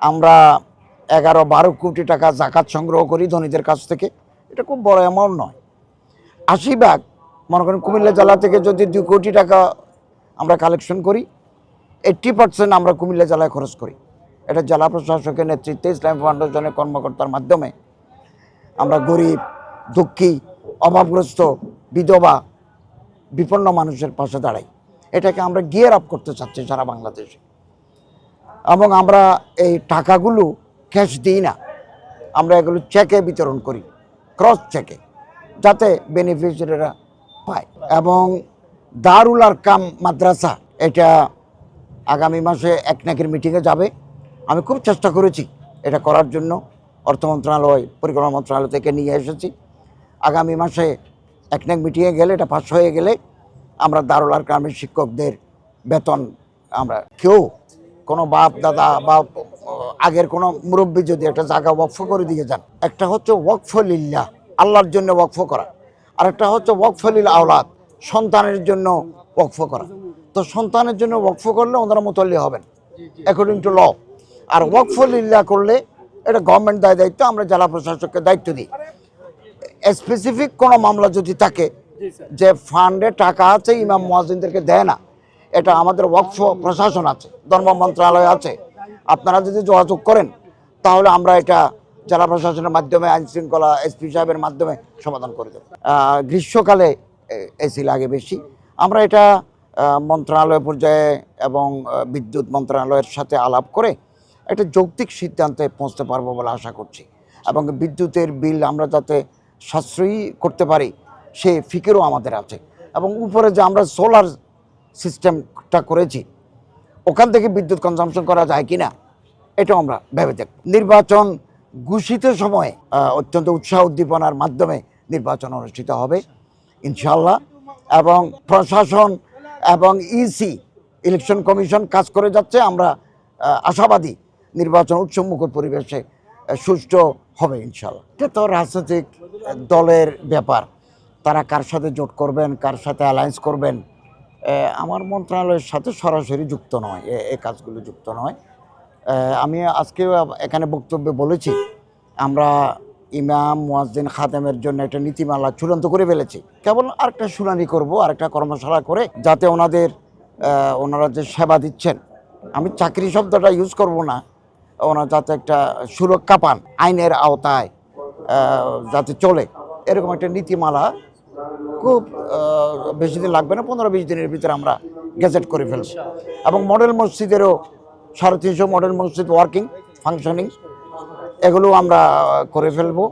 আমরা 11-12 কোটি টাকা জাকাত সংগ্রহ করি ধনীদের কাছ থেকে। এটা খুব বড় অ্যামাউন্ট নয়। 80 ভাগ মনে করেন কুমিল্লা জেলা থেকে যদি 2 কোটি টাকা আমরা কালেকশন করি, 80% আমরা কুমিল্লা জেলায় খরচ করি। এটা জেলা প্রশাসকের নেতৃত্বে ইসলামী ফাউন্ডেশনের কর্মকর্তার মাধ্যমে আমরা গরিব, দুঃখী, অভাবগ্রস্ত, বিধবা, বিপন্ন মানুষের পাশে দাঁড়াই। এটাকে আমরা গিয়ার আপ করতে চাচ্ছি সারা বাংলাদেশে। এবং আমরা এই টাকাগুলো ক্যাশ দিই না, আমরা এগুলো চেকে বিতরণ করি, ক্রস চেকে, যাতে বেনিফিশিয়ারিরা পায়। এবং দারুল আরকাম মাদ্রাসা এটা আগামী মাসে একনেকের মিটিংয়ে যাবে। আমি খুব চেষ্টা করেছি এটা করার জন্য, অর্থ মন্ত্রণালয়, পরিকল্পনা মন্ত্রণালয় থেকে নিয়ে এসেছি। আগামী মাসে একনেক মিটিংয়ে গেলে, এটা পাস হয়ে গেলে আমরা দারুল আরকামের শিক্ষকদের বেতন, আমরা কেউ কোনো বাপ দাদা বা আগের কোনো মুরব্বী যদি একটা জায়গা ওয়াকফ করে দিয়ে যান, একটা হচ্ছে ওয়াকফ লিল্লাহ, আল্লাহর জন্য ওয়াকফ করা, আর একটা হচ্ছে ওয়াকফ লিল আওলাদ, সন্তানের জন্য ওয়াকফ করা। তো সন্তানের জন্য ওয়াকফ করলে ওনারা মুতাল্লি হবেন অ্যাকর্ডিং টু ল। আর ওয়াকফ লিল্লাহ করলে এটা গভর্নমেন্ট দায়িত্ব, আমরা জেলা প্রশাসককে দায়িত্ব দিই। স্পেসিফিক কোনো মামলা যদি থাকে যে ফান্ডে টাকা আছে ইমাম মুয়াজ্জিনদেরকে দেয় না, এটা আমাদের ওয়াকফ প্রশাসন আছে, ধর্ম মন্ত্রণালয় আছে। আপনারা যদি যোগাযোগ করেন তাহলে আমরা এটা জেলা প্রশাসনের মাধ্যমে, আইন শৃঙ্খলা এসপি সাহেবের মাধ্যমে সমাধান করে দেব। গ্রীষ্মকালে এসি লাগে বেশি। আমরা এটা মন্ত্রণালয় পর্যায়ে এবং বিদ্যুৎ মন্ত্রণালয়ের সাথে আলাপ করে একটা যৌক্তিক সিদ্ধান্তে পৌঁছতে পারবো বলে আশা করছি। এবং বিদ্যুতের বিল আমরা যাতে সাশ্রয়ী করতে পারি সে ফিকিরও আমাদের আছে। এবং উপরে যে আমরা সোলার সিস্টেমটা করেছি, ওখান থেকে বিদ্যুৎ কনজামশন করা যায় কি না এটাও আমরা ভেবে দেখব। নির্বাচন ঘোষিত সময়ে অত্যন্ত উৎসাহ উদ্দীপনার মাধ্যমে নির্বাচন অনুষ্ঠিত হবে ইনশাআল্লাহ। এবং প্রশাসন এবং ইসি, ইলেকশন কমিশন কাজ করে যাচ্ছে। আমরা আশাবাদী নির্বাচন উৎসবমুখর পরিবেশে সুষ্ঠু হবে ইনশাআল্লাহ। এটা তো রাজনৈতিক দলের ব্যাপার, তারা কার সাথে জোট করবেন, কার সাথে অ্যালায়েন্স করবেন, আমার মন্ত্রণালয়ের সাথে সরাসরি যুক্ত নয়, এই কাজগুলো যুক্ত নয়। আমি আজকে এখানে বক্তব্যে বলেছি, আমরা ইমাম মুয়াজ্জিন খাদেমের জন্য একটা নীতিমালা চূড়ান্ত করে ফেলেছি। কেবল আরেকটা শুনানি করব, আরেকটা কর্মশালা করে, যাতে ওনারা যে সেবা দিচ্ছেন, আমি চাকরি শব্দটা ইউজ করব না, ওনারা যাতে একটা সুরক্ষা পান, আইনের আওতায় যাতে চলে, এরকম একটা নীতিমালা খুব বেশি দিন লাগবে না, 15-20 দিনের ভিতরে আমরা গেজেট করে ফেলব। এবং মডেল মসজিদেরও 350 মডেল মসজিদ ওয়ার্কিং, ফাংশনিং, এগুলো আমরা করে ফেলবো।